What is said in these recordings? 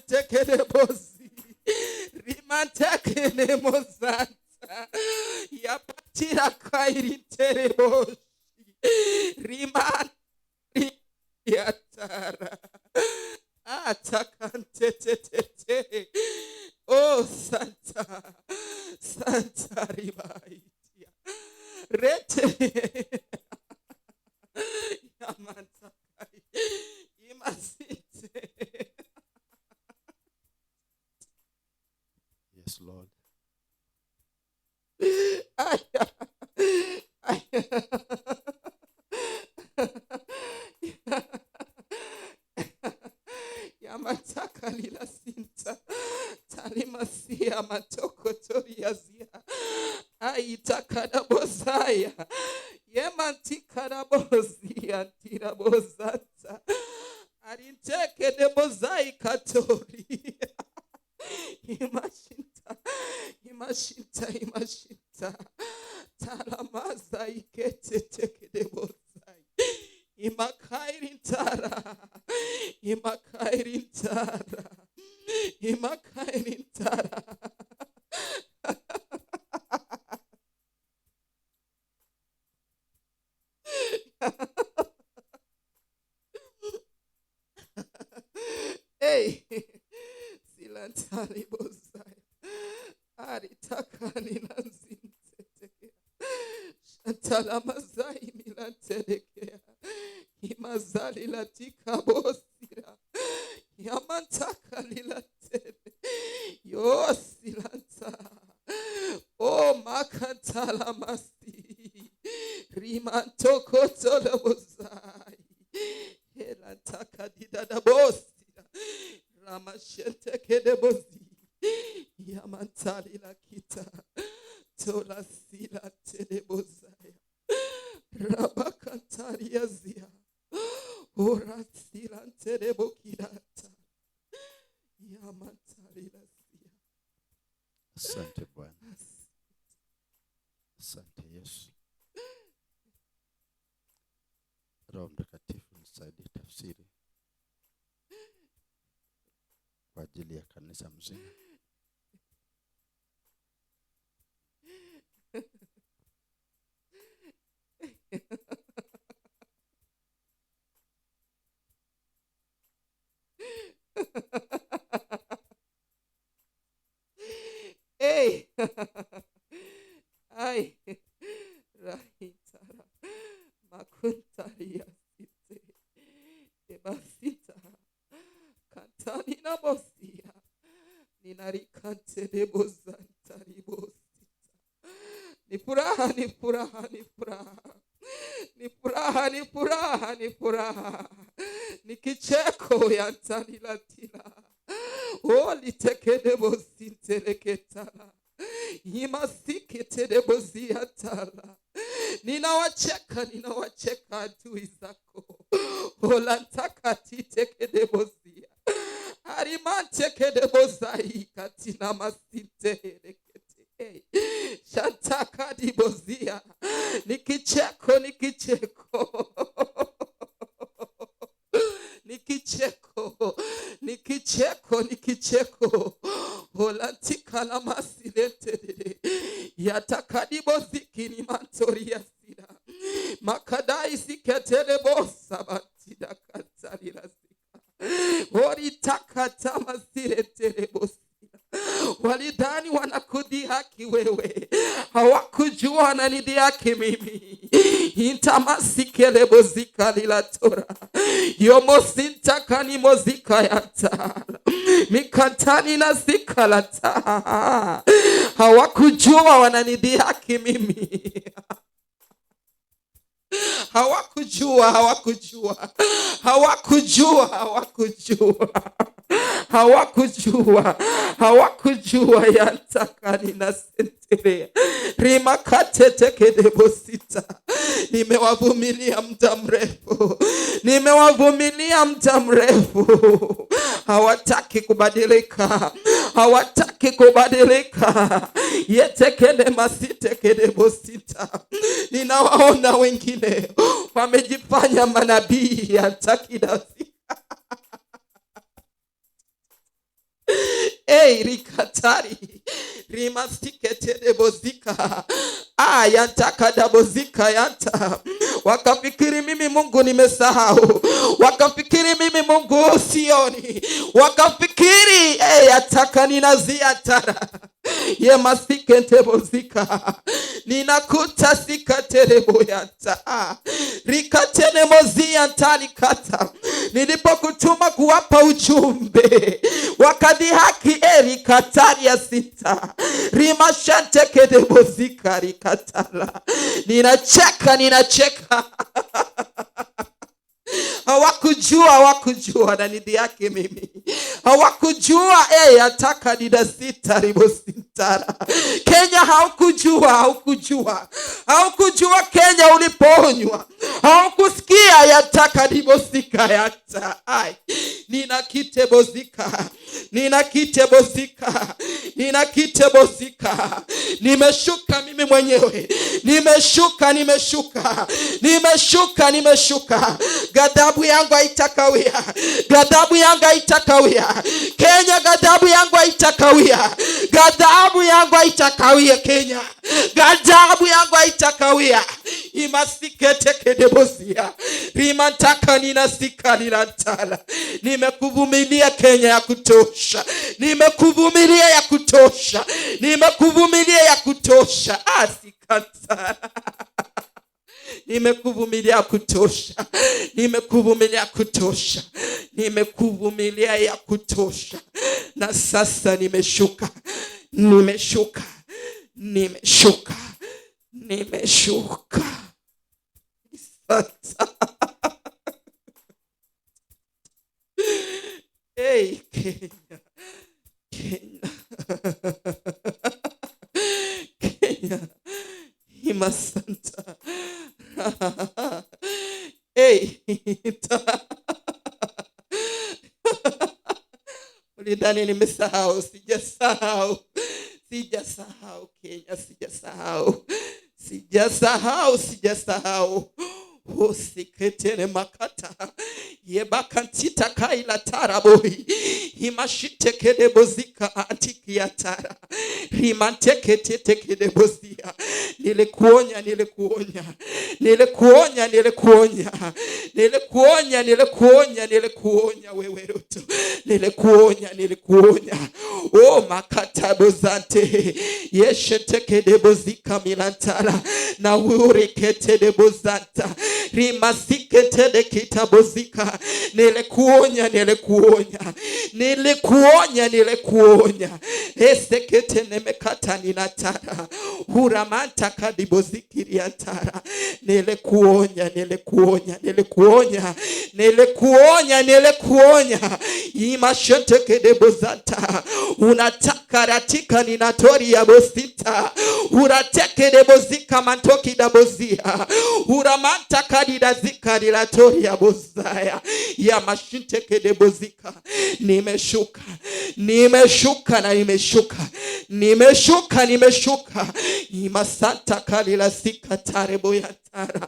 Rimantekelebozi. Rimantekelemozanta. Yapatira kairitereboshi. Riman yatara. Atakante. Oh Santa. Santa ribaitia. Rete. Yamantakai. Imasite. Yes, Lord. Yamataka lila sinta talimasia matoko toriazia aitakada bozaya yemantikada bozia tirabozata arinteke de bozai katori imashita talamaza ikete teke de bozai imakairintara hey silantari bozai aritakani lanzinte shatalamazai milantelekea imazali latika bosira yamantaka lilatele yosilanta o makantala masi rimantokotolo bozai elantaka didada bosira ramashente kedebozi yamantali lakita tola sila telebozaya rabakantaria zia ora sila telebokirata yamantali lazia. Asante Bwana. Asante Yesu. Roho Mtakatifu nisaidie tafsiri kwa ajili ya kanisa mzima. Hey, ay, rahitara, makuntaria site, ebasita, kantani na bosia, ninarikante de bozantari bosita. Ni furaha. Ni kicheko ya ntani latila. Oli tekede bosinteleketala. Imasikete de boziatala. Ninawacheka adui zako. Olantaka titekede bozia. Arimanteke bozai katina masinte rekete. Shantaka di bozia. Nikicheko. Nikicheko. Olantika la masilete. Yatakadi boziki ni mantoria sida. Makadai siketele bosa batida katari lazika. Oritaka tamasire tele bosi. Walidhani wanakudhihaki wewe, hawakujua wananidhihaki mimi. Intamasikele bozika lilatora yomosinta ni mozika yata mikantani na zika lata. Hawakujua wananidhihaki mimi. Hawakujua yantakani na sentere rimakate tekede bosita. Nimewavumilia muda mrefu. Hawataki kubadilika. Yetekede masite kede bosita. Ninawaona wengine wamejifanya manabii yantakida. Rikatari rimastikete debozika yantaka dabozika yanta. Wakafikiri mimi Mungu nimesahau, wakafikiri mimi Mungu sioni, wakafikiri yataka ninaziatara ye masikete bozika ninakuta sikaterebo yanta rikatene mozia talikata. Nilipokutuma kuwapa ujumbe wakadhihaki rikatari ya sita rimashante kedebozika rikatala. Ninacheka hawakujua na nidhi yake mimi. Hawakujua ataka nidasita ribosintara. Kenya haukujua Kenya uliponywa. Haukusikia yataka ribosika yata. Ninakitebozika. Nimeshuka mimi mwenyewe. Nimeshuka. Ghadhabu yangu haitakawia. Kenya, ghadhabu yangu haitakawia. Kenya, ghadhabu yangu haitakawia. Imasikete kedebozia rimantaka ninasika ninantala. Nimekuvumilia Kenya ya kutosha. Nimekuvumilia ya kutosha. Asikata. Nimekuvumilia ya kutosha. Na sasa nimeshuka. Kenya. Himasanta. Ulidhani nimesahau? Sijasahau Kenya, sijasahau. Siketene makata yebakantita kaila taraboi himashite kedebozika atiki ya tara rimanteke kedebozia. Nilikuonya wewe RUTO. Nilikuonya makata bozante yeshete kedebozika milantara na urikete debozanta rimasikete de kitabozika. Nilikuonya esekete nemekata ninatara huramanta kadibozikiri antara. Nilikuonya imashete kedebozanta. Unataka ratika ninatori ya bosita urateke debozika mantoki dabozia uramanta kadida zika nilatori ya bozaya ya mashinte kedebozika. Nimeshuka. Imasanta kalila sika tarebo ya tara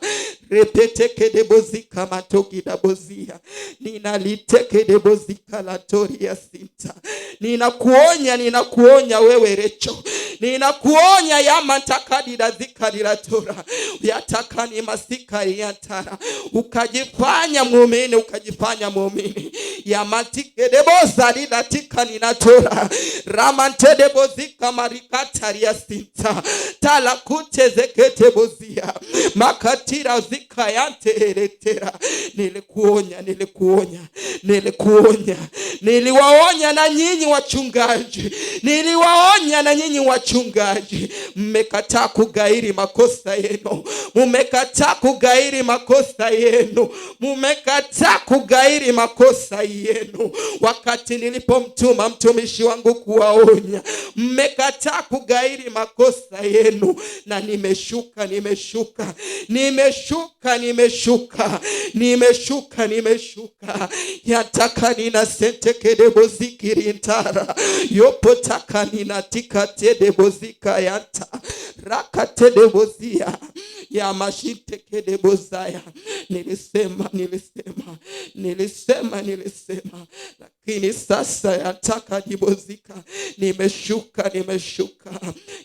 repeteke debozika matoki dabozia. Ninaliteke debozika la tori ya sita. Ninakuonya wewe Recho. Ninakuonya ya mantakadi da zika nilatora yataka ni masika ya tara. Ukajifanya muumini ya matike deboza lidatika ninatora ramante debozika marikatari ya sita talakute zekete bozia makatira zika yante eletera. Nilikuonya. Niliwaonya na nyinyi wachungaji. Mmekataa kugairi makosa yenu. Wakati nilipomtuma mtumishi wangu kuwaonya, mmekataa kugairi makosa yenu. Na nimeshuka. Yataka nina sente kedebo zikiri ntara yopotaka nina tika tedebo zika yanta raka tedebo zia ya mashite kedebo zaya. Nilisema Lakini sasa yataka dibozika, nimeshuka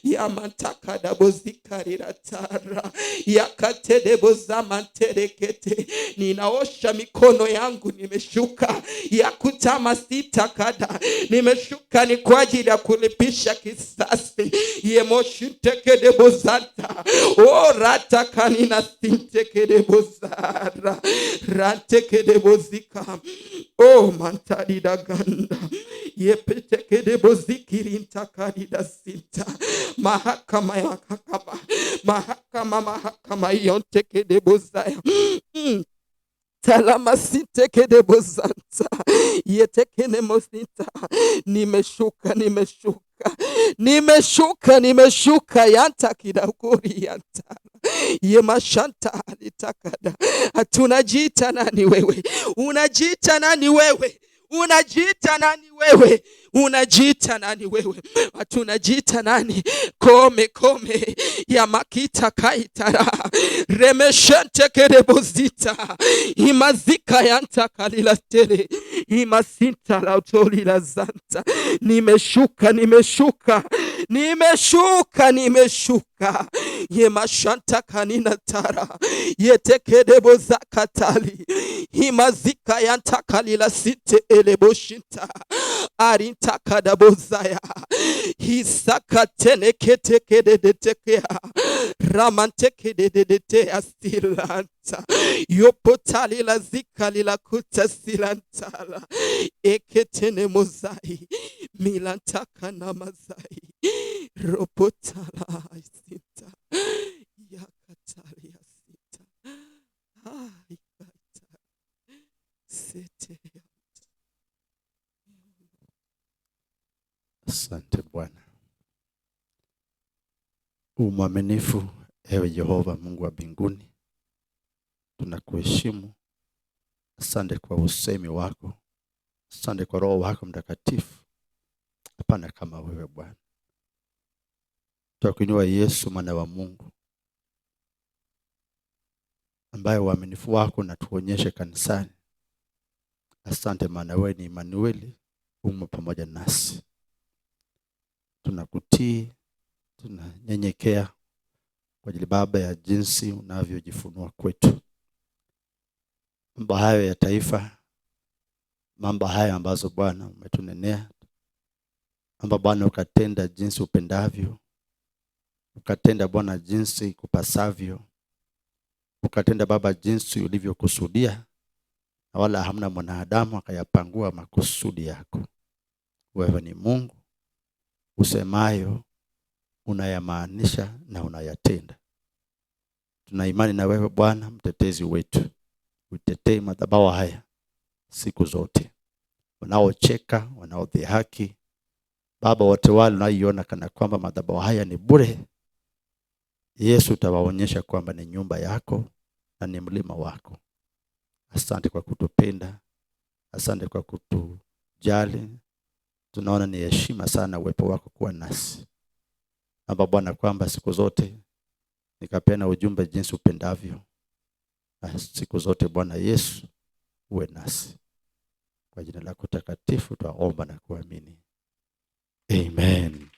yamantaka dabozika riratara yakate deboza manterekete. Ninaosha mikono yangu, nimeshuka ya kutama sita kada, nimeshuka ni kwa ajili ya kulipisha kisasi. Yemoshiteke debozata o rata kanina sinteke debozara ranteke debozika o mantari daganda yepeteke debozikiri ntakarida sinta mahakama yonteke debozaya talama sinteke debozanta yeteke nemosita. Nimeshuka yanta kidakuri yanta yemashanta alitakada. Tunajiita nani wewe? Unajiita nani wewe? Unajiita nani wewe? Unajiita nani wewe? Tunajiita nani? Kome ya makita kaitara remeshente kerebozita imazika yanta kalila tere imasinta la utoli la zanta. Nimeshuka yemashanta kanina tara yetekedebo zakatali imazika yanta kalila site eleboshinta arinta kadabozaya hisakatene ketekedetekea ramantekededete astilanta yopotali la zika lila kuta silantala eketene mozai milantaka na mazai ropotala isinta yakatali asita ikata sete. Asante Bwana. Mwaminifu ewe Jehova Mungu wa mbinguni. Tunakuheshimu. Asante kwa usemi wako. Asante kwa Roho wako Mtakatifu. Hapana kama wewe Bwana. Tunakuinua Yesu mwana wa Mungu, ambaye uaminifu wako natuonyeshe kanisani. Asante maana wewe ni Emmanuel, umo pamoja nasi. Tunakutii, tunanyenyekea kwa ajili Baba ya jinsi unavyojifunua kwetu. Mambo hayo ya taifa, mambo haya ambazo Bwana umetunenea, amba Bwana ukatenda jinsi upendavyo, ukatenda Bwana jinsi kupasavyo, ukatenda Baba jinsi ulivyokusudia, na wala hamna mwanadamu akayapangua makusudi yako. Wewe ni Mungu usemayo, unayamaanisha na unayatenda. Tuna imani na wewe Bwana, mtetezi wetu. Utetee madhabahu haya siku zote. Wanaocheka, wanaodhihaki, Baba, wote wale wanaiona kana kwamba madhabahu haya ni bure, Yesu utawaonyesha kwamba ni nyumba yako na ni mlima wako. Asante kwa kutupenda. Asante kwa kutujali. Tunaona ni heshima sana uwepo wako kuwa nasi. Amba Bwana kwamba siku zote nikapena ujumbe jinsi upendavyo. Na siku zote Bwana Yesu uwe nasi. Kwa jina lako takatifu twaomba na kuamini. Amen.